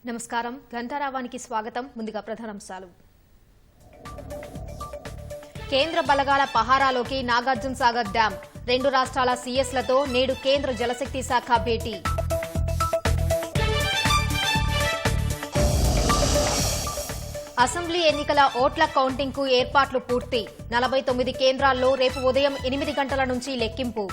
నమస్కారం గంటారావానికి స్వాగతం. ముందుగా ప్రధానాంశాలు. కేంద్ర బలగాల పహారాలోకి నాగార్జున సాగర్ డ్యాం. 2 రాష్ట్రాల సీఎస్లతో నేడు కేంద్ర జలశక్తి శాఖ భేటీ. అసెంబ్లీ ఎన్నికల ఓట్ల కౌంటింగ్కు ఏర్పాట్లు పూర్తి. 49 కేంద్రాల్లో రేపు ఉదయం 8 గంటల నుంచి లెక్కింపు.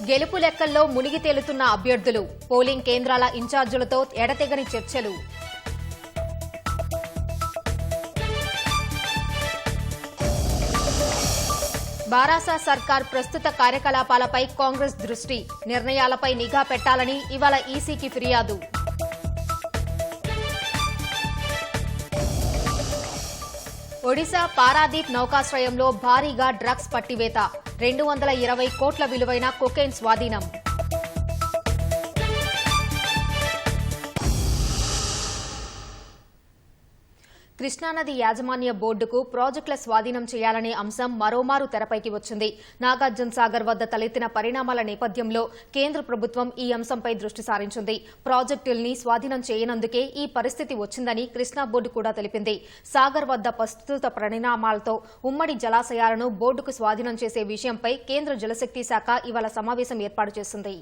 గెలుపు లెక్కల్లో మునిగి తేలుతున్న అభ్యర్థులు. పోలింగ్ కేంద్రాల ఇన్ఛార్జీలతో ఎడతెగని చర్చలు. బారాసా సర్కార్ ప్రస్తుత కార్యకలాపాలపై కాంగ్రెస్ దృష్టి. నిర్ణయాలపై నిఘా పెట్టాలని ఇవాళ ఈసీకి ఫిర్యాదు. ఒడిశా పారాదీప్ నౌకాశ్రయంలో భారీగా డ్రగ్స్ పట్టివేత. 220 కోట్ల విలువైన కొకైన్ స్వాధీనం. కృష్ణానది యాజమాన్య బోర్డుకు ప్రాజెక్టుల స్వాధీనం చేయాలనే అంశం మరోమారు తెరపైకి వచ్చింది. నాగార్జున సాగర్ వద్ద తలెత్తిన పరిణామాల నేపథ్యంలో కేంద్ర ప్రభుత్వం ఈ అంశంపై దృష్టి సారించింది. ప్రాజెక్టుల్ని స్వాధీనం చేయనందుకే ఈ పరిస్థితి వచ్చిందని కృష్ణా బోర్డు కూడా తెలిపింది. సాగర్ వద్ద ప్రస్తుత పరిణామాలతో ఉమ్మడి జలాశయాలను బోర్డుకు స్వాధీనం చేసే విషయంపై కేంద్ర జలశక్తి శాఖ ఇవాళ సమావేశం ఏర్పాటు చేసింది.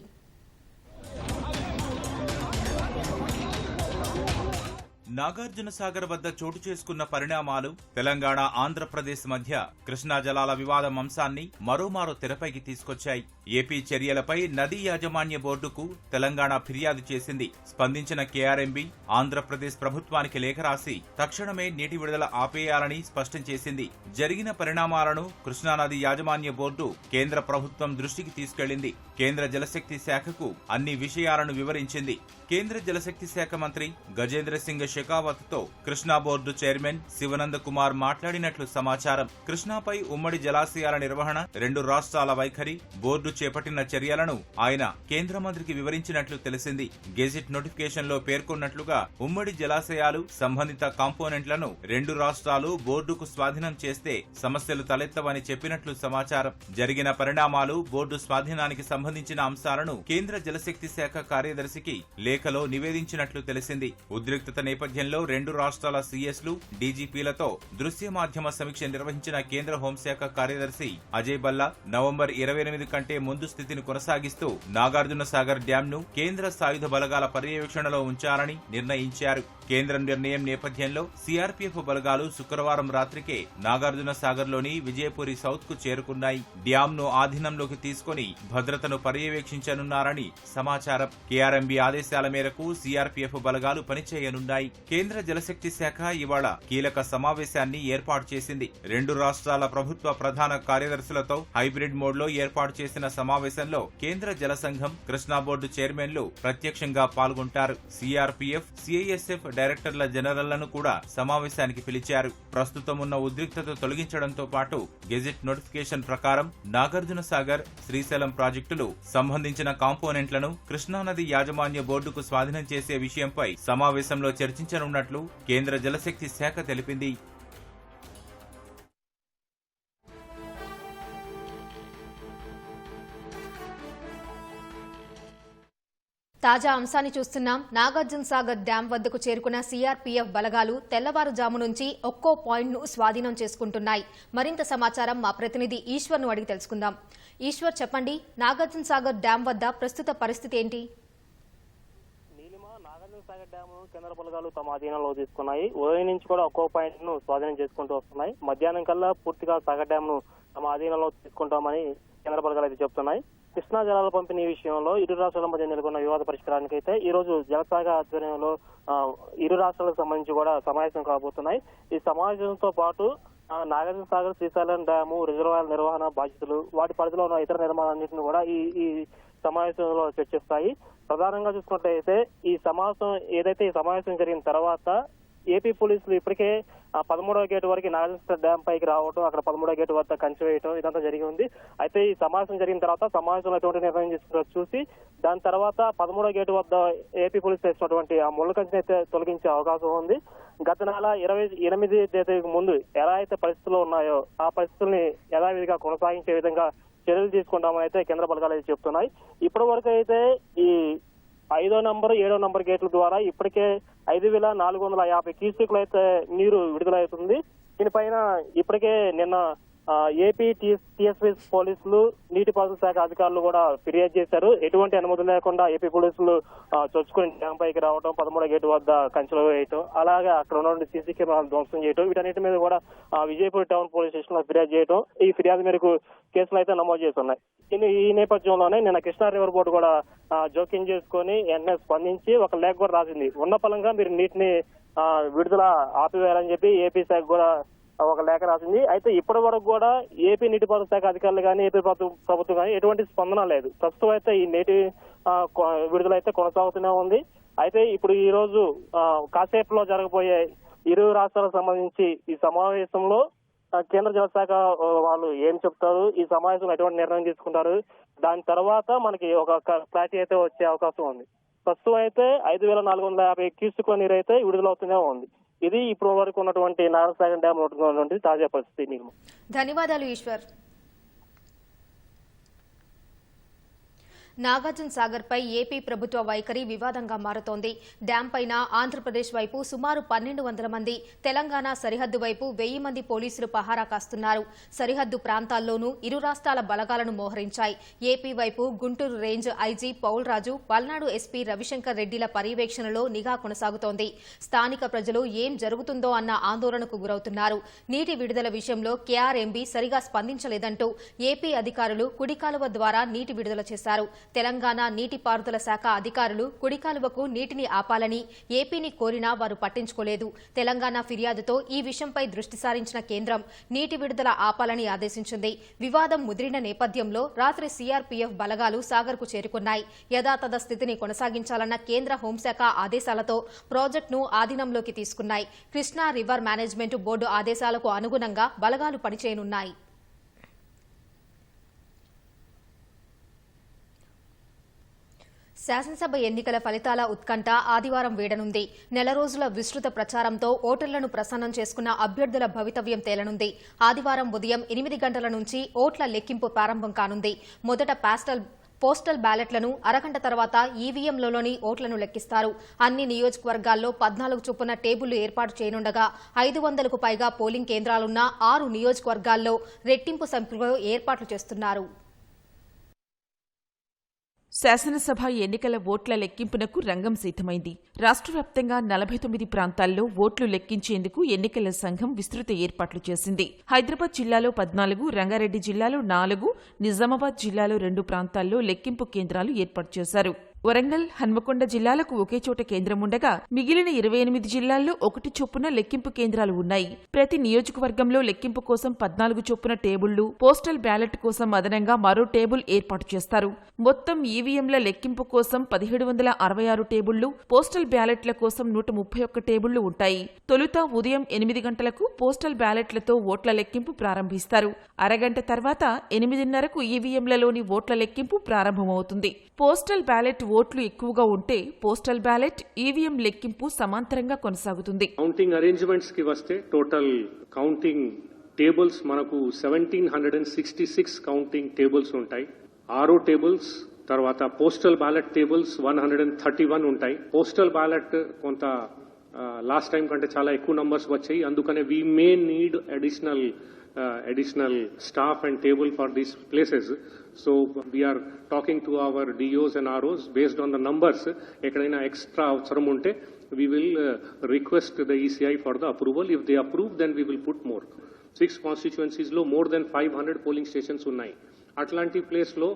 నాగార్జున సాగర్ వద్ద చోటు చేసుకున్న పరిణామాలు, తెలంగాణ ఆంధ్రప్రదేశ్ మధ్య కృష్ణా జలాల వివాదం అంశాన్ని మరోమారు తెరపైకి తీసుకొచ్చాయి. ఏపీ చర్యలపై నదీ యాజమాన్య బోర్డుకు తెలంగాణ ఫిర్యాదు చేసింది. స్పందించిన కేఆర్ఎంబీ ఆంధ్రప్రదేశ్ ప్రభుత్వానికి లేఖ రాసి తక్షణమే నీటి విడుదల ఆపేయాలని స్పష్టం చేసింది. జరిగిన పరిణామాలను కృష్ణానది యాజమాన్య బోర్డు కేంద్ర ప్రభుత్వం దృష్టికి తీసుకెళ్లింది. కేంద్ర జలశక్తి శాఖకు అన్ని విషయాలను వివరించింది. కేంద్ర జలశక్తి శాఖ మంత్రి గజేంద్ర సింగ్ షెకావత్ తో కృష్ణా బోర్డు చైర్మన్ శివనంద కుమార్ మాట్లాడినట్లు సమాచారం. కృష్ణాపై ఉమ్మడి జలాశయాల నిర్వహణ, 2 రాష్ట్రాల వైఖరి, బోర్డు చేపట్టిన చర్యలను ఆయన కేంద్ర మంత్రికి వివరించినట్లు తెలిసింది. గెజిట్ నోటిఫికేషన్ లో పేర్కొన్నట్లుగా ఉమ్మడి జలాశయాలు, సంబంధిత కాంపోనెంట్లను 2 రాష్ట్రాలు బోర్డుకు స్వాధీనం చేస్తే సమస్యలు తలెత్తవని చెప్పినట్లు సమాచారం. జరిగిన పరిణామాలు, బోర్డు స్వాధీనానికి సంబంధించిన అంశాలను కేంద్ర జలశక్తి శాఖ కార్యదర్శికి లేఖలో నివేదించినట్లు తెలిసింది. ఉద్రిక్తత నేపథ్యంలో 2 రాష్ట్రాల సీఎస్లు, డీజీపీలతో దృశ్య మాధ్యమ సమీక్ష నిర్వహించిన కేంద్ర హోంశాఖ కార్యదర్శి అజయ్ భల్లా నవంబర్ 28 కంటే ముందు స్థితిని కొనసాగిస్తూ నాగార్జున సాగర్ డ్యాం ను కేంద్ర సాయుధ బలగాల పర్యవేక్షణలో ఉంచాలని నిర్ణయించారు. కేంద్ర నిర్ణయం నేపథ్యంలో సీఆర్పీఎఫ్ బలగాలు శుక్రవారం రాత్రికే నాగార్జున సాగర్ లోని విజయపురి సౌత్ కు చేరుకున్నాయి. డ్యాం ను ఆధీనంలోకి తీసుకుని భద్రతను పర్యవేక్షించనున్నారని సమాచారం. కేఆర్ఎంబీ ఆదేశాల మేరకు సీఆర్పీఎఫ్ బలగాలు పనిచేయనున్నాయి. కేంద్ర జలశక్తి శాఖ ఇవాళ కీలక సమావేశాన్ని ఏర్పాటు చేసింది. 2 రాష్ట్రాల ప్రభుత్వ ప్రధాన కార్యదర్శులతో హైబ్రిడ్ మోడ్ లో ఏర్పాటు చేసిన సమావేశంలో కేంద్ర జల సంఘం, కృష్ణా బోర్డు చైర్మన్లు ప్రత్యక్షంగా పాల్గొంటారు. సీఆర్పీఎఫ్, సీఐఎస్ఎఫ్ డైరెక్టర్ల జనరల్లను కూడా సమావేశానికి పిలిచారు. ప్రస్తుతం ఉన్న ఉద్రిక్తత తొలగించడంతో పాటు గెజిట్ నోటిఫికేషన్ ప్రకారం నాగార్జున సాగర్, శ్రీశైలం ప్రాజెక్టులు సంబంధించిన కాంపోనెంట్లను కృష్ణానది యాజమాన్య బోర్డుకు స్వాధీనం చేసే విషయంపై సమావేశంలో చర్చించనున్నట్లు కేంద్ర జలశక్తి శాఖ తెలిపింది. తాజా అంశాన్ని చూస్తున్నాం. నాగార్జున సాగర్ డ్యాం వద్దకు చేరుకున్న సీఆర్పీఎఫ్ బలగాలు తెల్లవారుజాము నుంచి ఒక్కో పాయింట్ ను స్వాధీనం చేసుకుంటున్నాయి. మరింత సమాచారం మా ప్రతినిధి ఈశ్వర్ ను అడిగి తెలుసుకుందాం. ఈశ్వర్, చెప్పండి, నాగార్జున సాగర్ డ్యాం వద్ద ప్రస్తుత పరిస్థితి ఏంటి? నాగార్జున సాగర్ డ్యామ్ కేంద్ర బలగాలు తమ అధీనంలో తీసుకున్నాయి. ఉదయం నుంచి కూడా ఒక్కో పాయింట్ ను స్వాధీనం చేసుకుంటూ వస్తున్నాయి. మధ్యాహ్నం కల్లా పూర్తిగా సాగర్ డ్యామ్ ను తమ అధీనంలో తీసుకుంటామని కేంద్ర బలగాలు అయితే చెప్తున్నాయి. కృష్ణా జలాల పంపిణీ విషయంలో 2 రాష్ట్రాల మధ్య నెలకొన్న వివాద పరిష్కారానికి అయితే ఈ రోజు జలశాఖ ఆధ్వర్యంలో 2 రాష్ట్రాలకు సంబంధించి కూడా సమావేశం కాబోతున్నాయి. ఈ సమావేశంతో పాటు నాగార్జున సాగర్, శ్రీశైలం డ్యాము రిజర్వాయర్ నిర్వహణ బాధ్యతలు, వాటి పరిధిలో ఉన్న ఇతర నిర్మాణాలన్నింటినీ కూడా ఈ సమావేశంలో చర్చిస్తాయి. ప్రధానంగా చూసుకున్నట్లయితే ఈ సమావేశం జరిగిన తర్వాత ఏపీ పోలీసులు ఇప్పటికే 13వ గేటు వరకు నాగార్జున డ్యాం పైకి రావడం, అక్కడ 13వ గేటు వద్ద కంచె వేయటం ఇదంతా జరిగి ఉంది. అయితే ఈ సమావేశం జరిగిన తర్వాత సమావేశంలో ఎటువంటి నిర్ణయం తీసుకున్నారో చూసి దాని తర్వాత 13వ గేటు వద్ద ఏపీ పోలీసులు వేసినటువంటి ఆ ముళ్ళ కంచెని అయితే తొలగించే అవకాశం ఉంది. గత నెల 28 తేదీకి ముందు ఎలా అయితే పరిస్థితులు ఉన్నాయో ఆ పరిస్థితుల్ని యథావిధిగా కొనసాగించే విధంగా చర్యలు తీసుకుంటామని అయితే కేంద్ర బలగాలు అయితే చెప్తున్నాయి. ఇప్పటి వరకు అయితే ఈ 5వ నంబర్ 7వ నంబర్ గేట్ల ద్వారా ఇప్పటికే 5,450 క్యూసెక్లు అయితే నీరు విడుదలవుతుంది. దీనిపైన ఇప్పటికే నిన్న ఏపీ టీఎస్పీ పోలీసులు నీటిపారుదల శాఖ అధికారులు కూడా ఫిర్యాదు చేశారు. ఎటువంటి అనుమతి లేకుండా ఏపీ పోలీసులు చొచ్చుకుని డ్యాం పైకి రావడం, 13వ గేటు వద్ద కంచెలు వేయటం, అలాగే అక్కడ ఉన్న సీసీ కెమెరాలు ధ్వంసం చేయటం, వీటన్నిటి మీద కూడా విజయపూర్ టౌన్ పోలీస్ స్టేషన్ లో ఫిర్యాదు చేయటం, ఈ ఫిర్యాదు మేరకు కేసులు అయితే నమోదు చేస్తున్నాయి. ఈ నేపథ్యంలోనే నిన్న కృష్ణా రివర్ బోర్డు కూడా జోక్యం చేసుకుని వెంటనే స్పందించి ఒక లేఖ కూడా రాసింది. ఉన్న పలంగా మీరు నీటిని విడుదల ఆపివేయాలని చెప్పి ఏపీ శాఖ కూడా ఒక లేఖ రాసింది. అయితే ఇప్పటి వరకు కూడా ఏపీ నీటిపారుదల శాఖ అధికారులు కానీ ఏపీ ప్రభుత్వం కానీ ఎటువంటి స్పందన లేదు. ప్రస్తుతం అయితే ఈ నీటి విడుదల అయితే కొనసాగుతూనే ఉంది. అయితే ఇప్పుడు ఈ రోజు కాసేపులో జరగబోయే ఇరు రాష్ట్రాలకు సంబంధించి ఈ సమావేశంలో కేంద్ర జలశాఖ వాళ్ళు ఏం చెప్తారు, ఈ సమావేశంలో ఎటువంటి నిర్ణయం తీసుకుంటారు, దాని తర్వాత మనకి ఒక క్లారిటీ అయితే వచ్చే అవకాశం ఉంది. ప్రస్తుతం అయితే 5,450 క్యూసెక్ల నీరు అయితే విడుదలవుతూనే ఉంది. ఇది ఇప్పుడు వరకు ఉన్నటువంటి నాగార్జునసాగర్ డ్యామ్ ఉన్నటువంటి తాజా పరిస్థితి. ధన్యవాదాలు ఈశ్వర్. నాగార్జున సాగర్ పై ఏపీ ప్రభుత్వ వైఖరి వివాదంగా మారుతోంది. డ్యాం పైన ఆంధ్రప్రదేశ్ వైపు సుమారు 1,200 మంది, తెలంగాణ సరిహద్దు వైపు 1000 మంది పోలీసులు పహారా కాస్తున్నారు. సరిహద్దు ప్రాంతాల్లోనూ ఇరు రాష్ట్రాల బలగాలను మోహరించాయి. ఏపీ వైపు గుంటూరు రేంజ్ ఐజీ పౌల్ రాజు, పల్నాడు ఎస్పీ రవిశంకర్ రెడ్డిల పర్యవేక్షణలో నిఘా కొనసాగుతోంది. స్థానిక ప్రజలు ఏం జరుగుతుందో అన్న ఆందోళనకు గురవుతున్నారు. నీటి విడుదల విషయంలో కేఆర్ఎంబీ సరిగా స్పందించలేదంటూ ఏపీ అధికారులు కుడికాలువ ద్వారా నీటి విడుదల చేశారు. తెలంగాణ నీటిపారుదల శాఖ అధికారులు కుడికాలువకు నీటిని ఆపాలని ఏపీని కోరినా వారు పట్టించుకోలేదు. తెలంగాణ ఫిర్యాదుతో ఈ విషయంపై దృష్టి సారించిన కేంద్రం నీటి విడుదల ఆపాలని ఆదేశించింది. వివాదం ముదిరిన నేపథ్యంలో రాత్రి సీఆర్పీఎఫ్ బలగాలు సాగర్కు చేరుకున్నాయి. యథాతథ స్థితిని కొనసాగించాలన్న కేంద్ర హోంశాఖ ఆదేశాలతో ప్రాజెక్టును ఆధీనంలోకి తీసుకున్నాయి. కృష్ణా రివర్ మేనేజ్మెంట్ బోర్డు ఆదేశాలకు అనుగుణంగా బలగాలు పనిచేయనున్నాయి. శాసనసభ ఎన్నికల ఫలితాల ఉత్కంఠ ఆదివారం వేడనుంది. నెల రోజుల విస్తృత ప్రచారంతో ఓటర్లను ప్రసన్నం చేసుకున్న అభ్యర్థుల భవితవ్యం తేలనుంది. ఆదివారం ఉదయం 8 గంటల నుంచి ఓట్ల లెక్కింపు ప్రారంభం కానుంది. మొదట పోస్టల్ బ్యాలెట్లను, అరగంట తర్వాత ఈవీఎంలలోని ఓట్లను లెక్కిస్తారు. అన్ని నియోజకవర్గాల్లో 14 చొప్పున టేబుళ్లు ఏర్పాటు చేయనుండగా 500కు పైగా పోలింగ్ కేంద్రాలున్న 6 నియోజకవర్గాల్లో రెట్టింపు సంఖ్యలో ఏర్పాట్లు చేస్తున్నారు. శాసనసభ ఎన్నికల ఓట్ల లెక్కింపునకు రంగం సిద్ధమైంది. రాష్ట్ర వ్యాప్తంగా 49 ప్రాంతాల్లో ఓట్లు లెక్కించేందుకు ఎన్నికల సంఘం విస్తృత ఏర్పాట్లు చేసింది. హైదరాబాద్ జిల్లాలో 14, రంగారెడ్డి జిల్లాలో 4, నిజామాబాద్ జిల్లాలో 2 ప్రాంతాల్లో లెక్కింపు కేంద్రాలు ఏర్పాటు చేశారు. వరంగల్, హన్మకొండ జిల్లాలకు ఒకే చోట కేంద్రం ఉండగా మిగిలిన 28 జిల్లాల్లో 1 చొప్పున లెక్కింపు కేంద్రాలు ఉన్నాయి. ప్రతి నియోజకవర్గంలో లెక్కింపు కోసం 14 చొప్పున టేబుళ్లు, పోస్టల్ బ్యాలెట్ కోసం అదనంగా మరో టేబుల్ ఏర్పాటు చేస్తారు. మొత్తం ఈవీఎంల లెక్కింపు కోసం 1766 టేబుళ్లు, పోస్టల్ బ్యాలెట్ల కోసం 131 టేబుళ్లు ఉంటాయి. తొలుత ఉదయం 8 గంటలకు పోస్టల్ బ్యాలెట్లతో ఓట్ల లెక్కింపు ప్రారంభిస్తారు. అరగంట తర్వాత 8:30కు ఈవీఎంలలోని ఓట్ల లెక్కింపు ప్రారంభమవుతుంది. పోస్టల్ బ్యాలెట్ ఓట్లు ఎక్కువగా ఉంటే పోస్టల్ బ్యాలెట్, ఈవీఎం లెక్కింపు సమాంతరంగా కొనసాగుతుంది. కౌంటింగ్ అరేంజ్మెంట్స్ కి వస్తే టోటల్ కౌంటింగ్ టేబుల్స్ మనకు 1766 కౌంటింగ్ టేబుల్స్ ఉంటాయి. 6 టేబుల్స్ తర్వాత పోస్టల్ బ్యాలెట్ టేబుల్స్ 131 ఉంటాయి. పోస్టల్ బ్యాలెట్ కొంత లాస్ట్ టైం కంటే చాలా ఎక్కువ నంబర్స్ వచ్చాయి. అందుకనే we may need additional staff and table for these places. So we are talking to our DOs and ROs based on the numbers. Ekadaina extra avsaram unte we will request the ECI for the approval. If they approve, then we will put more. 6 constituencies lo more than 500 polling stations unnai. Atlanti place lo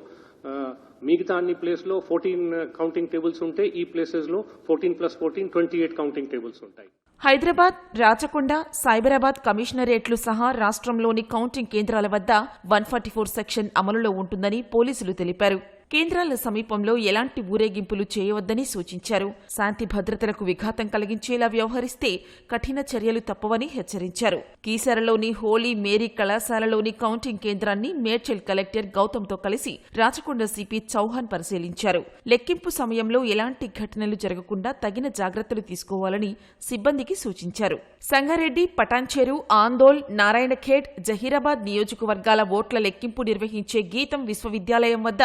మిగతా అన్ని place లో 14 counting tables ఉంటాయి. ఈ places లో 14 + 14 28 counting tables ఉంటాయి. హైదరాబాద్, రాచకొండ, సైబరాబాద్ కమిషనరేట్లు సహా రాష్ట్రంలోని counting కేంద్రాల వద్ద 144 సెక్షన్ అమలులో ఉంటుందని పోలీసులు తెలిపారు. కేంద్రాల సమీపంలో ఎలాంటి ఊరేగింపులు చేయవద్దని సూచించారు. శాంతి భద్రతలకు విఘాతం కలిగించేలా వ్యవహరిస్తే కఠిన చర్యలు తప్పవని హెచ్చరించారు. కీసరలోని హోలీ మేరీ కళాశాలలోని కౌంటింగ్ కేంద్రాన్ని మేడ్చల్ కలెక్టర్ గౌతమ్తో కలిసి రాచకొండ సిపి చౌహాన్ పరిశీలించారు. లెక్కింపు సమయంలో ఎలాంటి ఘటనలు జరగకుండా తగిన జాగ్రత్తలు తీసుకోవాలని సిబ్బందికి సూచించారు. సంగారెడ్డి, పటాన్చెరు, ఆందోళ్, నారాయణఖేడ్, జహీరాబాద్ నియోజకవర్గాల ఓట్ల లెక్కింపు నిర్వహించే గీతం విశ్వవిద్యాలయం వద్ద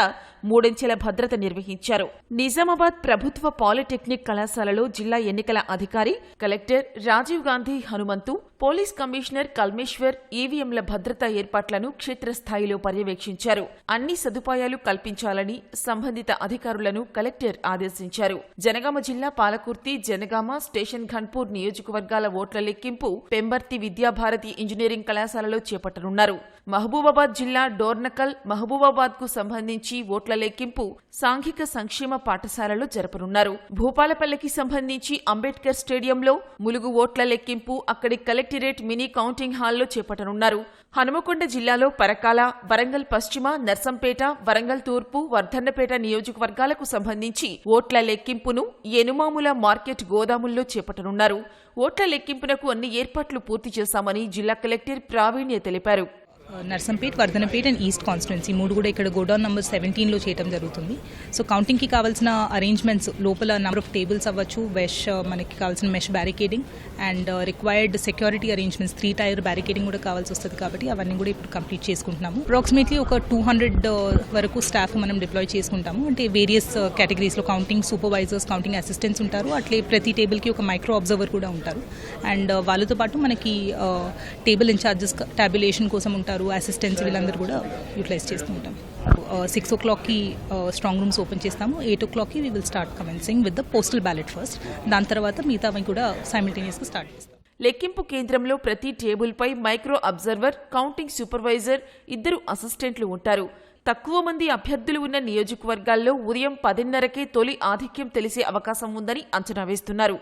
3 అంచెల భద్రత నిర్వహించారు. నిజామాబాద్ ప్రభుత్వ పాలిటెక్నిక్ కళాశాలలో జిల్లా ఎన్నికల అధికారి collector Rajiv Gandhi Hanumanthu, police commissioner Kalmeshwar ఈవీఎంల భద్రతా ఏర్పాట్లను క్షేత్రస్థాయిలో పర్యవేక్షించారు. అన్ని సదుపాయాలు కల్పించాలని సంబంధిత అధికారులను కలెక్టర్ ఆదేశించారు. జనగామ జిల్లా పాలకుర్తి, జనగామ, స్టేషన్ ఘన్పూర్ నియోజకవర్గాల ఓట్ల లెక్కింపు పెంబర్తి విద్యాభారతి ఇంజనీరింగ్ కళాశాలలో చేపట్టనున్నారు. మహబూబాబాద్ జిల్లా డోర్నకల్, మహబూబాబాద్ కు సంబంధించి ఓట్ల లెక్కింపు సాంఘిక సంక్షేమ పాఠశాలలో జరపనున్నారు. భూపాలపల్లికి సంబంధించి అంబేద్కర్ స్టేడియంలో, ములుగు ఓట్ల లెక్కింపు అక్కడి కలెక్టరేట్ మినీ కౌంటింగ్ హాల్లో చేపట్టనున్నారు. హనుమకొండ జిల్లాలో పరకాల, వరంగల్ పశ్చిమ, నర్సంపేట, వరంగల్ తూర్పు, వర్ధన్నపేట నియోజకవర్గాలకు సంబంధించి ఓట్ల లెక్కింపును ఎనుమాముల మార్కెట్ గోదాముల్లో చేపట్టనున్నారు. ఓట్ల లెక్కింపునకు అన్ని ఏర్పాట్లు పూర్తి చేశామని జిల్లా కలెక్టర్ ప్రావీణ్య తెలిపారు. Narsampet, Wardhannapet and east constituency 3 కూడా ఇక్కడ గోడౌన్ నెంబర్ 17లో చేయడం జరుగుతుంది. సో కౌంటింగ్కి కావాల్సిన అరేంజ్మెంట్స్ లోపల నెంబర్ ఆఫ్ టేబుల్స్ అవ్వచ్చు, మనకి కావాల్సిన mesh barricading and required security arrangements 3 tier barricading కూడా కావాల్సి వస్తుంది కాబట్టి అవన్నీ కూడా ఇప్పుడు కంప్లీట్ చేసుకుంటున్నాము. అప్రాక్సిమేట్లీ ఒక 200 వరకు స్టాఫ్ మనం డిప్లాయ్ చేసుకుంటాము. అంటే వేరియస్ కేటగిరీస్లో కౌంటింగ్ సూపర్వైజర్స్, కౌంటింగ్ అసిస్టెంట్స్ ఉంటారు. అట్లే ప్రతి టేబుల్కి ఒక మైక్రో అబ్జర్వర్ కూడా ఉంటారు. అండ్ వాళ్ళతో పాటు మనకి టేబుల్ ఇన్ఛార్జెస్ టాబ్యులేషన్ కోసం ఉంటారు, అసిస్టెంట్స్, వీళ్ళందరూ కూడా యూటిలైజ్ చేస్తూ ఉంటాం. 6 o'clockకి స్ట్రాంగ్ రూమ్స్ ఓపెన్ చేస్తాము. 8 o'clockకి we will start commencing with the postal ballot first. దాని తర్వాత మిగతావి కూడా సైమిల్టేనియస్గా స్టార్ట్ చేస్తాం. లెక్కింపు కేంద్రంలో ప్రతి టేబుల్పై మైక్రో అబ్జర్వర్, కౌంటింగ్ సూపర్వైజర్, 2 అసిస్టెంట్లు ఉంటారు. తక్కువ మంది అభ్యర్థులు ఉన్న నియోజకవర్గాల్లో ఉదయం 10:30కే తొలి ఆధిక్యం తెలిసే అవకాశం ఉందని అంచనా వేస్తున్నారు.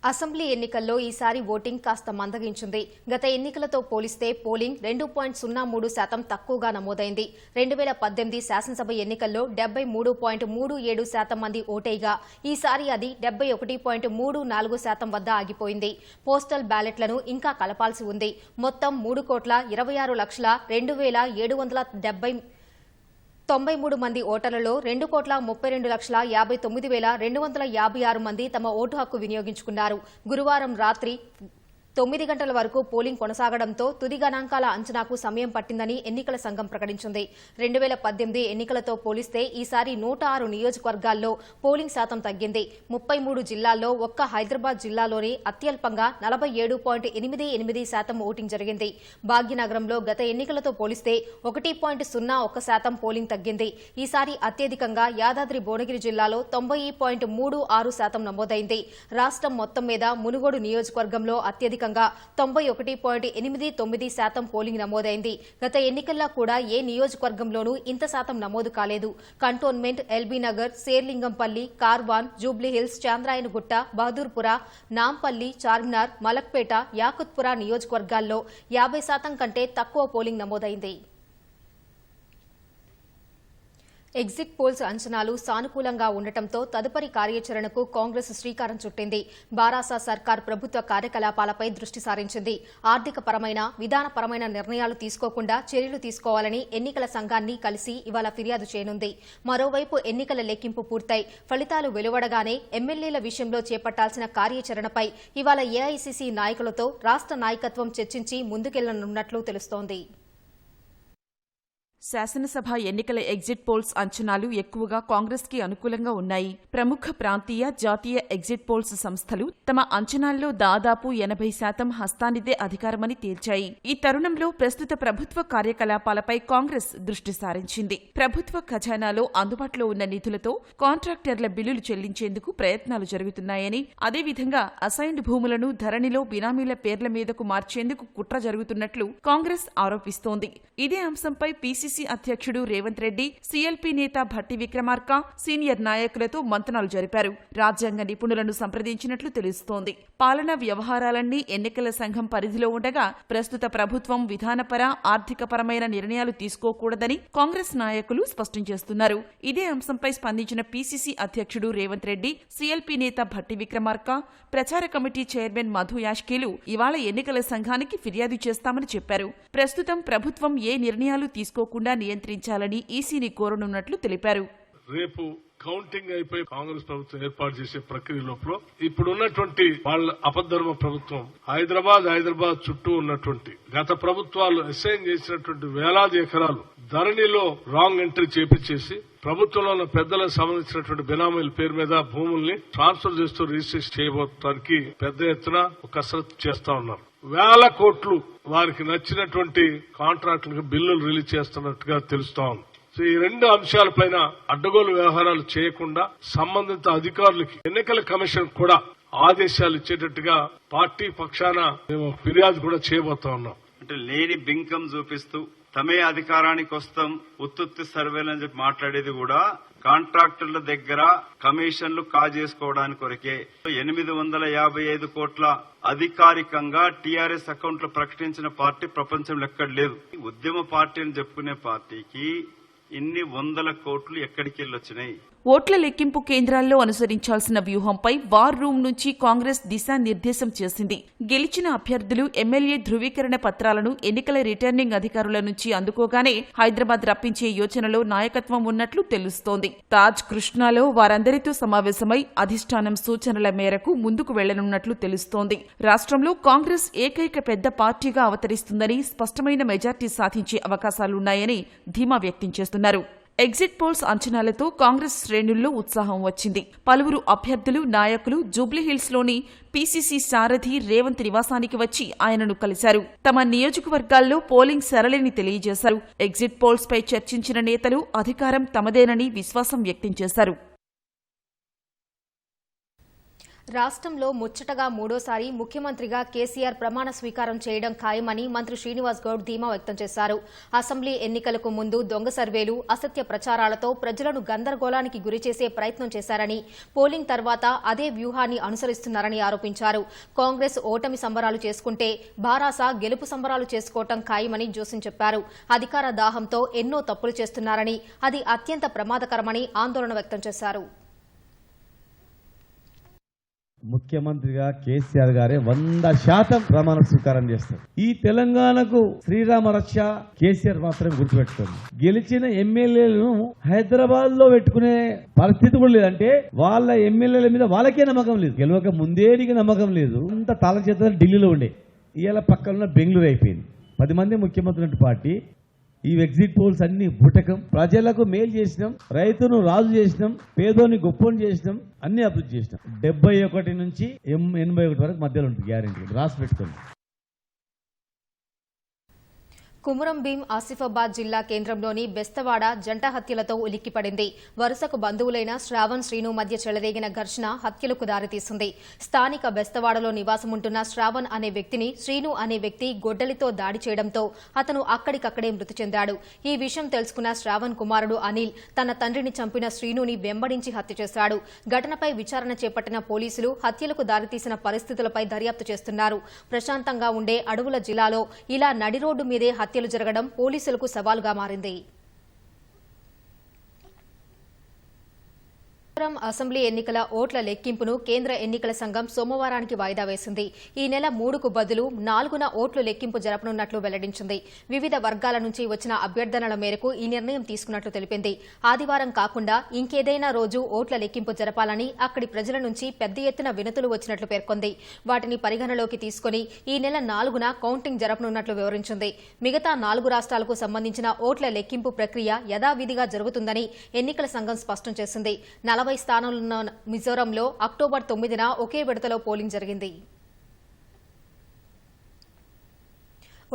అసెంబ్లీ ఎన్నికల్లో ఈసారి ఓటింగ్ కాస్త మందగించింది. గత ఎన్నికలతో పోలిస్తే పోలింగ్ 2.03% తక్కువగా నమోదైంది. 2018 శాసనసభ ఎన్నికల్లో 73.37% మంది ఓటేయగా ఈసారి అది 71.34% వద్ద ఆగిపోయింది. పోస్టల్ బ్యాలెట్లను ఇంకా కలపాల్సి ఉంది. మొత్తం 3,26,02,793 మంది ఓటర్లలో 2,32,59,256 మంది తమ ఓటు హక్కు వినియోగించుకున్నారు. గురువారం రాత్రి 9 గంటల వరకు పోలింగ్ కొనసాగడంతో తుది గణాంకాల అంచనాకు సమయం పట్టిందని ఎన్నికల సంఘం ప్రకటించింది. 2018 ఎన్నికలతో పోలిస్తే ఈసారి 106 నియోజకవర్గాల్లో పోలింగ్ శాతం తగ్గింది. 33 జిల్లాల్లో ఒక్క హైదరాబాద్ జిల్లాలోనే అత్యల్పంగా 47.88% ఓటింగ్ జరిగింది. భాగ్యనగరంలో గత ఎన్నికలతో పోలిస్తే 1.01% పోలింగ్ తగ్గింది. ఈసారి అత్యధికంగా యాదాద్రి భువనగిరి జిల్లాలో 90.36% నమోదైంది. రాష్ట్రం మొత్తం మీద మునుగోడు నియోజకవర్గంలో అత్యధికంగా 91.89% పోలింగ్ నమోదైంది. గత ఎన్నికల్లో కూడా ఏ నియోజకవర్గంలోనూ ఇంత శాతం నమోదు కాలేదు. కంటోన్మెంట్, ఎల్బీనగర్, శేర్లింగంపల్లి, కార్వాన్, జూబ్లీహిల్స్, చాంద్రాయనగుట్ట, బహదూర్పుర, నాంపల్లి, చార్మినార్, మలక్పేట, యాకుత్పుర నియోజకవర్గాల్లో 50% కంటే తక్కువ పోలింగ్ నమోదైంది. ఎగ్జిట్ పోల్స్ అంచనాలు సానుకూలంగా ఉండటంతో తదుపరి కార్యాచరణకు కాంగ్రెస్ శ్రీకారం చుట్టింది. బారాసా సర్కార్ ప్రభుత్వ కార్యకలాపాలపై దృష్టి సారించింది. ఆర్థికపరమైన, విధానపరమైన నిర్ణయాలు తీసుకోకుండా చర్యలు తీసుకోవాలని ఎన్నికల సంఘాన్ని కలిసి ఇవాళ ఫిర్యాదు చేయనుంది. మరోవైపు ఎన్నికల లెక్కింపు పూర్తయి ఫలితాలు వెలువడగానే ఎమ్మెల్యేల విషయంలో చేపట్టాల్సిన కార్యాచరణపై ఇవాళ ఏఐసీసీ నాయకులతో రాష్ట్ర నాయకత్వం చర్చించి ముందుకెళ్లనున్నట్లు తెలుస్తోంది. శాసనసభ ఎన్నికల ఎగ్జిట్ పోల్స్ అంచనాలు ఎక్కువగా కాంగ్రెస్ కి అనుకూలంగా ఉన్నాయి. ప్రముఖ ప్రాంతీయ, జాతీయ ఎగ్జిట్ పోల్స్ సంస్థలు తమ అంచనాల్లో దాదాపు 80% హస్తానిదే అధికారమని తేల్చాయి. ఈ తరుణంలో ప్రస్తుత ప్రభుత్వ కార్యకలాపాలపై కాంగ్రెస్ దృష్టి సారించింది. ప్రభుత్వ ఖజానాలో అందుబాటులో ఉన్న నిధులతో కాంట్రాక్టర్ల బిల్లులు చెల్లించేందుకు ప్రయత్నాలు జరుగుతున్నాయని, అదేవిధంగా అసైన్డ్ భూములను ధరణిలో బినామీల పేర్ల మీదకు మార్చేందుకు కుట్ర జరుగుతున్నట్లు కాంగ్రెస్ ఆరోపిస్తోంది. ఇదే అంశంపై పీసీసీ పీసీసీ అధ్యక్షుడు రేవంత్ రెడ్డి, సీఎల్పీ నేత భట్టి విక్రమార్క, సీనియర్ నాయకులతో మంతనాలు జరిపారు. రాజ్యాంగ నిపుణులను సంప్రదించినట్లు తెలుస్తోంది. పాలనా వ్యవహారాలన్నీ ఎన్నికల సంఘం పరిధిలో ఉండగా ప్రస్తుత ప్రభుత్వం విధానపర, ఆర్థికపరమైన నిర్ణయాలు తీసుకోకూడదని కాంగ్రెస్ నాయకులు స్పష్టం చేస్తున్నారు. ఇదే అంశంపై స్పందించిన పీసీసీ అధ్యక్షుడు రేవంత్ రెడ్డి, సీఎల్పీ నేత భట్టి విక్రమార్క, ప్రచార కమిటీ చైర్మన్ మధు యాష్కీలు ఇవాళ ఎన్నికల సంఘానికి ఫిర్యాదు చేస్తామని చెప్పారు. ప్రస్తుతం ప్రభుత్వం ఏ నిర్ణయాలు తీసుకోకుండా నియంత్రించాలని ఈసీని కోరనున్నట్లు తెలిపారు. రేపు కౌంటింగ్ అయిపోయి కాంగ్రెస్ ప్రభుత్వం ఏర్పాటు చేసే ప్రక్రియ లోపల ఇప్పుడున్నటువంటి వాళ్ళ అపధర్మ ప్రభుత్వం హైదరాబాద్ చుట్టూ ఉన్నటువంటి గత ప్రభుత్వాలు అసైన్ చేసినటువంటి వేలాది ఎకరాలు ధరణిలో రాంగ్ ఎంట్రీ చేపించేసి ప్రభుత్వంలో ఉన్న పెద్దలకు సంబంధించినటువంటి బినామీల పేరు మీద భూముల్ని ట్రాన్స్ఫర్ చేస్తూ రిజిస్ట్రేషన్ చేయబోతానికి పెద్ద ఎత్తున కసరత్తు చేస్తా ఉన్నారు. వేల కోట్లు వారికి నచ్చినటువంటి కాంట్రాక్టులకు బిల్లులు రిలీజ్ చేస్తున్నట్టుగా తెలుస్తా ఉంది. ఈ రెండు అంశాలపైన అడ్డగోలు వ్యవహారాలు చేయకుండా సంబంధిత అధికారులకి ఎన్నికల కమిషన్ కూడా ఆదేశాలు ఇచ్చేటట్టుగా పార్టీ పక్షాన మేము ఫిర్యాదు కూడా చేయబోతా ఉన్నాం. అంటే లేని బింకం చూపిస్తూ తమే అధికారానికి వస్తాం, ఉత్తుత్తి సర్వేలు అని చెప్పి మాట్లాడేది కూడా కాంట్రాక్టర్ల దగ్గర కమిషన్లు కాజేసుకోవడానికి కొరకే. 855 కోట్ల అధికారికంగా టీఆర్ఎస్ అకౌంట్లు ప్రకటించిన పార్టీ ప్రపంచంలో ఎక్కడ లేదు. ఉద్యమ పార్టీ అని చెప్పుకునే పార్టీకి ఇన్ని 100 కోట్లు ఎక్కడికి వెళ్ళొచ్చినాయి? ఓట్ల లెక్కింపు కేంద్రాల్లో అనుసరించాల్సిన వ్యూహంపై వార్ రూమ్ నుంచి కాంగ్రెస్ దిశానిర్దేశం చేసింది. గెలిచిన అభ్యర్థులు ఎమ్మెల్యే ధృవీకరణ పత్రాలను ఎన్నికల రిటర్నింగ్ అధికారుల నుంచి అందుకోగానే హైదరాబాద్ రప్పించే యోచనలో నాయకత్వం ఉన్నట్లు తెలుస్తోంది. తాజ్ కృష్ణాలో వారందరితో సమావేశమై అధిష్టానం సూచనల మేరకు ముందుకు వెళ్లనున్నట్లు తెలుస్తోంది. రాష్ట్రంలో కాంగ్రెస్ ఏకైక పెద్ద పార్టీగా అవతరిస్తుందని, స్పష్టమైన మెజార్టీ సాధించే అవకాశాలున్నాయని ధీమా వ్యక్తం చేస్తున్నారు. ఎగ్జిట్ పోల్స్ అంచనాలతో కాంగ్రెస్ శ్రేణుల్లో ఉత్సాహం వచ్చింది. పలువురు అభ్యర్థులు, నాయకులు జూబ్లీహిల్స్లోని పీసీసీ సారథి రేవంత్ నివాసానికి వచ్చి ఆయనను కలిశారు. తమ నియోజకవర్గాల్లో పోలింగ్ సరళిని తెలియజేశారు. ఎగ్జిట్ పోల్స్పై చర్చించిన నేతలు అధికారం తమదేనని విశ్వాసం వ్యక్తం చేశారు. రాష్ట్రంలో ముచ్చటగా మూడోసారి ముఖ్యమంత్రిగా కేసీఆర్ ప్రమాణ స్వీకారం చేయడం ఖాయమని మంత్రి శ్రీనివాస్ గౌడ్ ధీమా వ్యక్తం చేశారు. అసెంబ్లీ ఎన్నికలకు ముందు దొంగ సర్వేలు, అసత్య ప్రచారాలతో ప్రజలను గందరగోళానికి గురిచేసే ప్రయత్నం చేశారని, పోలింగ్ తర్వాత అదే వ్యూహాన్ని అనుసరిస్తున్నారని ఆరోపించారు. కాంగ్రెస్ ఓటమి సంబరాలు చేసుకుంటే భారాస గెలుపు సంబరాలు చేసుకోవటం ఖాయమని జోసిన్ చెప్పారు. అధికార దాహంతో ఎన్నో తప్పులు చేస్తున్నారని, అది అత్యంత ప్రమాదకరమని ఆందోళన వ్యక్తం చేశారు. ముఖ్యమంత్రిగా కేసీఆర్ గారే 100% ప్రమాణ స్వీకారం చేస్తారు. ఈ తెలంగాణకు శ్రీరామ రక్ష కేసీఆర్ మాత్రం గుర్తుపెట్టుకోండి. గెలిచిన ఎమ్మెల్యేలను హైదరాబాద్ లో పెట్టుకునే పరిస్థితి కూడా లేదంటే వాళ్ళ ఎమ్మెల్యేల మీద వాళ్ళకే నమ్మకం లేదు. గెలవక ముందేడికి నమ్మకం లేదు. అంత తాళ చేత ఢిల్లీలో ఉండే, ఇవాళ పక్కన బెంగళూరు అయిపోయింది. 10 మంది ముఖ్యమంత్రి పార్టీ. ఈ ఎగ్జిట్ పోల్స్ అన్ని బుటకం. ప్రజలకు మేలు చేసినాం, రైతును రాజు చేసినాం, పేదోని గొప్పని చేసినాం, అన్ని అభివృద్ధి చేసినాం. 71 నుంచి 81 వరకు మధ్యలో ఉంటుంది గ్యారెంటీ. రాసి పెట్టుకోండి. కుమురం భీం ఆసిఫాబాద్ జిల్లా కేంద్రంలోని బెస్తవాడ జంట హత్యలతో ఉలిక్కిపడింది. వరుసకు బంధువులైన శ్రావణ్, శ్రీను మధ్య చెలరేగిన ఘర్షణ హత్యలకు దారితీసింది. స్థానిక బెస్తవాడలో నివాసముంటున్న శ్రావణ్ అనే వ్యక్తిని శ్రీను అనే వ్యక్తి గొడ్డలితో దాడి చేయడంతో అతను అక్కడికక్కడే మృతి చెందాడు. ఈ విషయం తెలుసుకున్న శ్రావణ్ కుమారుడు అనిల్ తన తండ్రిని చంపిన శ్రీనుని వెంబడించి హత్య చేశాడు. ఘటనపై విచారణ చేపట్టిన పోలీసులు హత్యలకు దారితీసిన పరిస్థితులపై దర్యాప్తు చేస్తున్నారు. ప్రశాంతంగా ఉండే అడవుల జిల్లాలో ఇలా నడి రోడ్డు మీదే హత్యలు జరగడం పోలీసులకు సవాలుగా మారింది. అసెంబ్లీ ఎన్నికల ఓట్ల లెక్కింపును కేంద్ర ఎన్నికల సంఘం సోమవారానికి వాయిదా వేసింది. ఈ నెల 3కు బదులు 4న ఓట్లు లెక్కింపు జరపనున్నట్లు వెల్లడించింది. వివిధ వర్గాల నుంచి వచ్చిన అభ్యర్థనల మేరకు ఈ నిర్ణయం తీసుకున్నట్లు తెలిపింది. ఆదివారం కాకుండా ఇంకేదైనా రోజు ఓట్ల లెక్కింపు జరపాలని అక్కడి ప్రజల నుంచి పెద్ద ఎత్తున వినతులు వచ్చినట్లు పేర్కొంది. వాటిని పరిగణలోకి తీసుకుని ఈ నెల 4న కౌంటింగ్ జరపనున్నట్లు వివరించింది. మిగతా 4 రాష్ట్రాలకు సంబంధించిన ఓట్ల లెక్కింపు ప్రక్రియ యథావిధిగా జరుగుతుందని ఎన్నికల సంఘం స్పష్టం చేసింది. 40 స్థానాలున్న మిజోరంలో అక్టోబర్ 9న ఒకే విడతలో పోలింగ్ జరిగింది.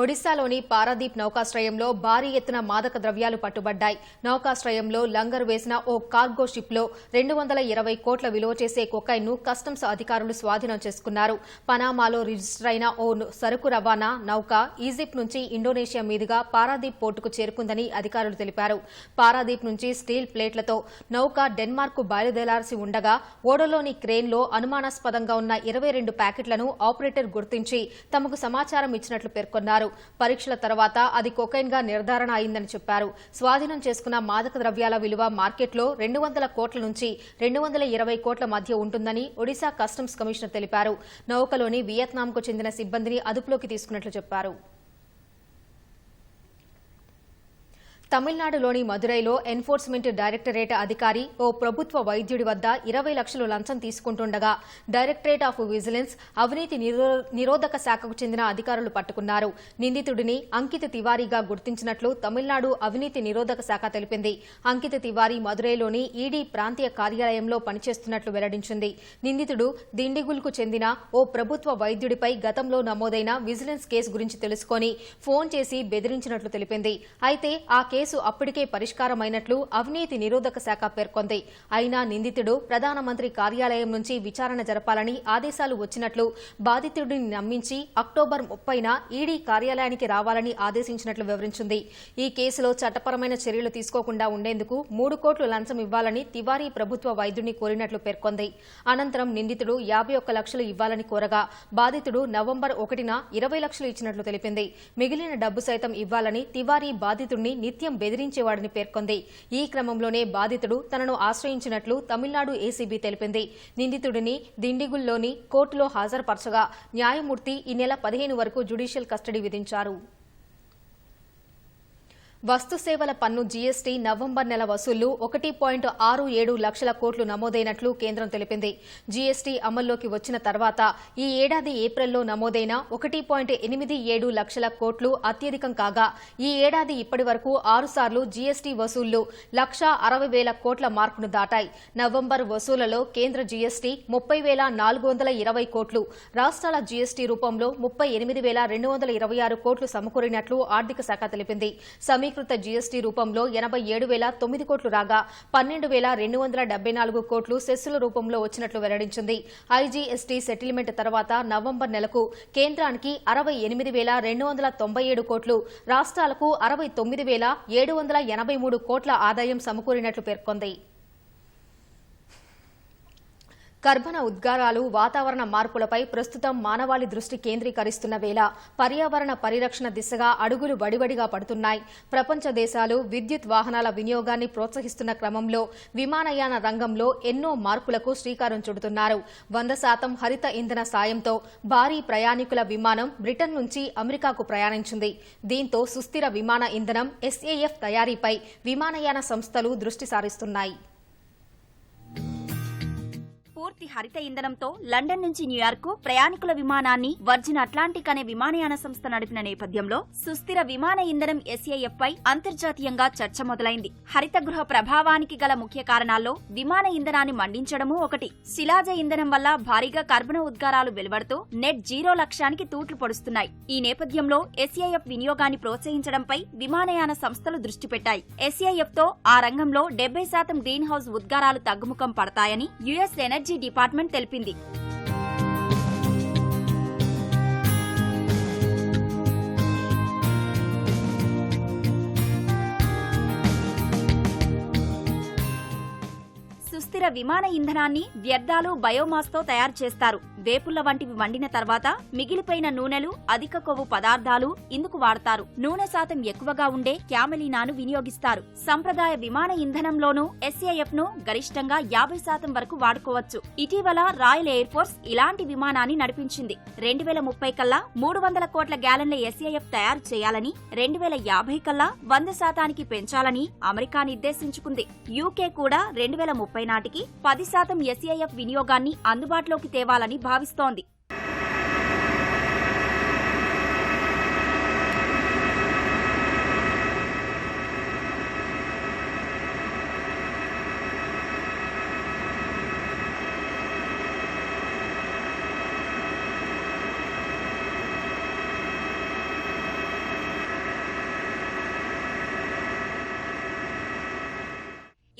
ఒడిశాలోని పారాదీప్ నౌకాశ్రయంలో భారీ ఎత్తున మాదక ద్రవ్యాలు పట్టుబడ్డాయి. నౌకాశ్రయంలో లంగరు వేసిన ఓ కార్గో షిప్లో 220 కోట్ల విలువ చేసే కొకైన్ను కస్టమ్స్ అధికారులు స్వాధీనం చేసుకున్నారు. పనామాలో రిజిస్టర్ అయిన ఓ సరుకు రవాణా నౌక ఈజిప్ట్ నుంచి ఇండోనేషియా మీదుగా పారాదీప్ పోర్టుకు చేరుకుందని అధికారులు తెలిపారు. పారాదీప్ నుంచి స్టీల్ ప్లేట్లతో నౌక డెన్మార్క్ బయలుదేరాల్సి ఉండగా ఓడలోని క్రేన్లో అనుమానాస్పదంగా ఉన్న 22 ప్యాకెట్లను ఆపరేటర్ గుర్తించి తమకు సమాచారం ఇచ్చినట్లు పేర్కొన్నారు. పరీక్షల తర్వాత అది కొకైన్ గా నిర్ధారణ అయిందని చెప్పారు. స్వాధీనం చేసుకున్న మాదక ద్రవ్యాల విలువ మార్కెట్లో 200 కోట్ల నుంచి 220 కోట్ల మధ్య ఉంటుందని ఒడిశా కస్టమ్స్ కమిషనర్ తెలిపారు. నౌకలోని వియత్నాంకు చెందిన సిబ్బందిని అదుపులోకి తీసుకున్నట్లు చెప్పారు. తమిళనాడులోని మదురైలో ఎన్ఫోర్స్మెంట్ డైరెక్టరేట్ అధికారి ఓ ప్రభుత్వ వైద్యుడి వద్ద 20 లక్షలు లంచం తీసుకుంటుండగా డైరెక్టరేట్ ఆఫ్ విజిలెన్స్ అవినీతి నిరోధక శాఖకు చెందిన అధికారులు పట్టుకున్నారు. నిందితుడిని అంకిత్ తివారీగా గుర్తించినట్లు తమిళనాడు అవినీతి నిరోధక శాఖ తెలిపింది. అంకిత్ తివారీ మదురైలోని ఈడీ ప్రాంతీయ కార్యాలయంలో పనిచేస్తున్నట్లు వెల్లడించింది. నిందితుడు దిండిగుల్కు చెందిన ఓ ప్రభుత్వ వైద్యుడిపై గతంలో నమోదైన విజిలెన్స్ కేసు గురించి తెలుసుకుని ఫోన్ చేసి బెదిరించినట్లు తెలిపింది. అయితే ఆ కేసు అప్పటికే పరిష్కారమైనట్లు అవినీతి నిరోధక శాఖ పేర్కొంది. అయినా నిందితుడు ప్రధానమంత్రి కార్యాలయం నుంచి విచారణ జరపాలని ఆదేశాలు వచ్చినట్లు బాధితుడిని నమ్మించి అక్టోబర్ 30న ఈడీ కార్యాలయానికి రావాలని ఆదేశించినట్లు వివరించింది. ఈ కేసులో చట్టపరమైన చర్యలు తీసుకోకుండా ఉండేందుకు 3 కోట్లు లంచం ఇవ్వాలని తివారీ ప్రభుత్వ వైద్యుడిని కోరినట్లు పేర్కొంది. అనంతరం నిందితుడు 51 లక్షలు ఇవ్వాలని కోరగా బాధితుడు నవంబర్ 1న 20 లక్షలు ఇచ్చినట్లు తెలిపింది. మిగిలిన డబ్బు సైతం ఇవ్వాలని తివారీ బాధితుడిని నిత్యం బెదిరించేవాడని పేర్కొంది. ఈ క్రమంలోనే బాధితుడు తనను ఆశ్రయించినట్లు తమిళనాడు ఏసీబీ తెలిపింది. నిందితుడిని దిండిగుల్లోని కోర్టులో హాజరుపరచగా న్యాయమూర్తి ఈ నెల 15 వరకు జ్యుడిషియల్ కస్టడీ విధించారు. వస్తు సేవల పన్ను జీఎస్టీ నవంబర్ నెల వసూళ్లు 1.67 లక్షల కోట్లు నమోదైనట్లు కేంద్రం తెలిపింది. జీఎస్టీ అమల్లోకి వచ్చిన తర్వాత ఈ ఏడాది ఏప్రిల్లో నమోదైన 1.87 లక్షల కోట్లు అత్యధికం కాగా ఈ ఏడాది ఇప్పటి వరకు 6 సార్లు జీఎస్టీ వసూళ్లు 1,60,000 కోట్ల మార్కును దాటాయి. నవంబర్ వసూళ్లలో కేంద్ర జీఎస్టీ 30,420 కోట్లు, రాష్ట్రాల జీఎస్టీ రూపంలో 38,226 కోట్లు సమకూరినట్లు ఆర్థిక శాఖ తెలిపింది. సమీకృత జీఎస్టీ రూపంలో 87,009 కోట్లు రాగా 12,274 కోట్లు సెస్సుల రూపంలో వచ్చినట్లు వెల్లడించింది. ఐజీఎస్టీ సెటిల్మెంట్ తర్వాత నవంబర్ నెలకు కేంద్రానికి 68,297 కోట్లు, రాష్ట్రాలకు 69,783 కోట్ల ఆదాయం సమకూరినట్లు పేర్కొంది. కర్బన ఉద్గారాలు, వాతావరణ మార్పులపై ప్రస్తుతం మానవాళి దృష్టి కేంద్రీకరిస్తున్న వేళ పర్యావరణ పరిరక్షణ దిశగా అడుగులు వడివడిగా పడుతున్నాయి. ప్రపంచ దేశాలు విద్యుత్ వాహనాల వినియోగాన్ని ప్రోత్సహిస్తున్న క్రమంలో విమానయాన రంగంలో ఎన్నో మార్పులకు శ్రీకారం చుడుతున్నారు. 100% హరిత ఇంధన సాయంతో భారీ ప్రయాణికుల విమానం బ్రిటన్ నుంచి అమెరికాకు ప్రయాణించింది. దీంతో సుస్థిర విమాన ఇంధనం SAF తయారీపై విమానయాన సంస్థలు దృష్టి సారిస్తున్నాయి. పూర్తి హరిత ఇంధనంతో లండన్ నుంచి న్యూయార్క్ ప్రయాణికుల విమానాన్ని వర్జిన్ అట్లాంటిక్ అనే విమానయాన సంస్థ నడిపిన నేపథ్యంలో సుస్థిర విమాన ఇంధనం SAF పై అంతర్జాతీయంగా చర్చ మొదలైంది. హరిత గృహ ప్రభావానికి గల ముఖ్య కారణాల్లో విమాన ఇంధనాన్ని మండించడమూ ఒకటి. శిలాజ ఇంధనం వల్ల భారీగా కర్బన ఉద్గారాలు వెలువడుతూ నెట్ జీరో లక్ష్యానికి తూట్లు పొడుస్తున్నాయి. ఈ నేపథ్యంలో SAF వినియోగాన్ని ప్రోత్సహించడంపై విమానయాన సంస్థలు దృష్టి పెట్టాయి. SAF తో ఆ రంగంలో 70% గ్రీన్ హౌస్ ఉద్గారాలు తగ్గుముఖం పడతాయని యుఎస్ ఎనర్జీ డిపార్ట్మెంట్ తెలిపింది. సుస్థిర విమాన ఇంధనాన్ని వ్యర్థాలు బయోమాస్తో తయారు చేస్తారు. వేపుళ్ల వంటివి వండిన తర్వాత మిగిలిపోయిన నూనెలు, అధిక కొవ్వు పదార్థాలు ఇందుకు వాడతారు. నూనె శాతం ఎక్కువగా ఉండే క్యామెలీనాను వినియోగిస్తారు. సంప్రదాయ విమాన ఇంధనంలోనూ SAF ను గరిష్టంగా 50% వరకు వాడుకోవచ్చు. ఇటీవల రాయల్ ఎయిర్ ఫోర్స్ ఇలాంటి విమానాన్ని నడిపించింది. 2030 కల్లా 300 కోట్ల గ్యాలన్ల SAF తయారు చేయాలని, 2050 కల్లా 100% పెంచాలని అమెరికా నిర్దేశించుకుంది. UK కూడా 2030 నాటికి 10% SAF వినియోగాన్ని అందుబాటులోకి తేవాలని భావిస్తోంది.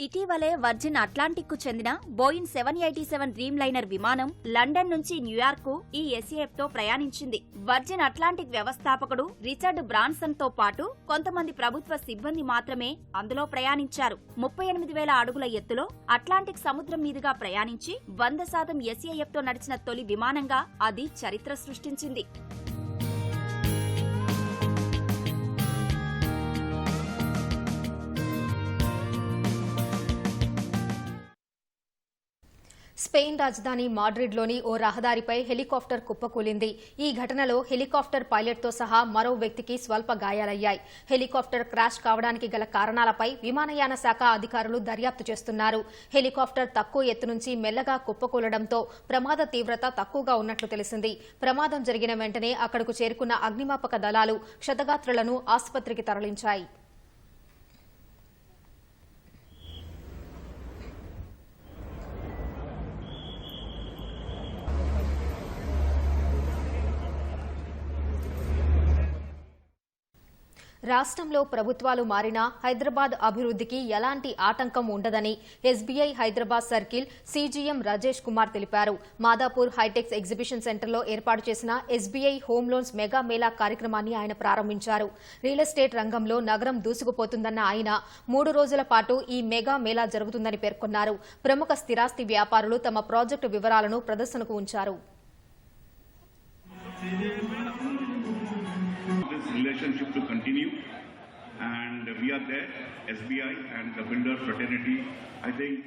ఇటీవలే వర్జిన్ అట్లాంటిక్ కు చెందిన బోయింగ్ 787 డ్రీమ్ లైనర్ విమానం లండన్ నుంచి న్యూయార్క్ కు ఈ ఎస్ఏఎఫ్ తో ప్రయాణించింది. వర్జిన్ అట్లాంటిక్ వ్యవస్థాపకుడు రిచర్డ్ బ్రాన్సన్ తో పాటు కొంతమంది ప్రభుత్వ సిబ్బంది మాత్రమే అందులో ప్రయాణించారు. 38,000 అడుగుల ఎత్తులో అట్లాంటిక్ సముద్రం మీదుగా ప్రయాణించి 100% ఎస్ఏఎఫ్ తో నడిచిన తొలి విమానంగా అది చరిత్ర సృష్టించింది. స్పెయిన్ రాజధాని మాడ్రిడ్లోని ఓ రహదారిపై హెలికాప్టర్ కుప్పకూలింది. ఈ ఘటనలో హెలికాప్టర్ పైలట్తో సహా మరో వ్యక్తికి స్వల్ప గాయాలయ్యాయి. హెలికాప్టర్ క్రాష్ కావడానికి గల కారణాలపై విమానయాన శాఖ అధికారులు దర్యాప్తు చేస్తున్నారు. హెలికాప్టర్ తక్కువ ఎత్తు నుంచి మెల్లగా కుప్పకూలడంతో ప్రమాద తీవ్రత తక్కువగా ఉన్నట్లు తెలిసింది. ప్రమాదం జరిగిన వెంటనే అక్కడకు చేరుకున్న అగ్నిమాపక దళాలు క్షతగాత్రులను ఆసుపత్రికి తరలించాయి. రాష్ట్రంలో ప్రభుత్వాలు మారినా హైదరాబాద్ అభివృద్ధికి ఎలాంటి ఆటంకం ఉండదని SBI Hyderabad circle CGM Rajesh Kumar తెలిపారు. మాదాపూర్ హైటెక్స్ ఎగ్జిబిషన్ సెంటర్లో ఏర్పాటు చేసిన SBI home loans mega Mela కార్యక్రమాన్ని ఆయన ప్రారంభించారు. రియల్ ఎస్టేట్ రంగంలో నగరం దూసుకుపోతుందన్న ఆయన 3 రోజుల పాటు ఈ మెగా మేళా జరుగుతుందని పేర్కొన్నారు. ప్రముఖ స్థిరాస్తి వ్యాపారులు తమ ప్రాజెక్టు వివరాలను ప్రదర్శనకు ఉంచారు. Relationship to continue, and we are there, SBI and the builder fraternity. I think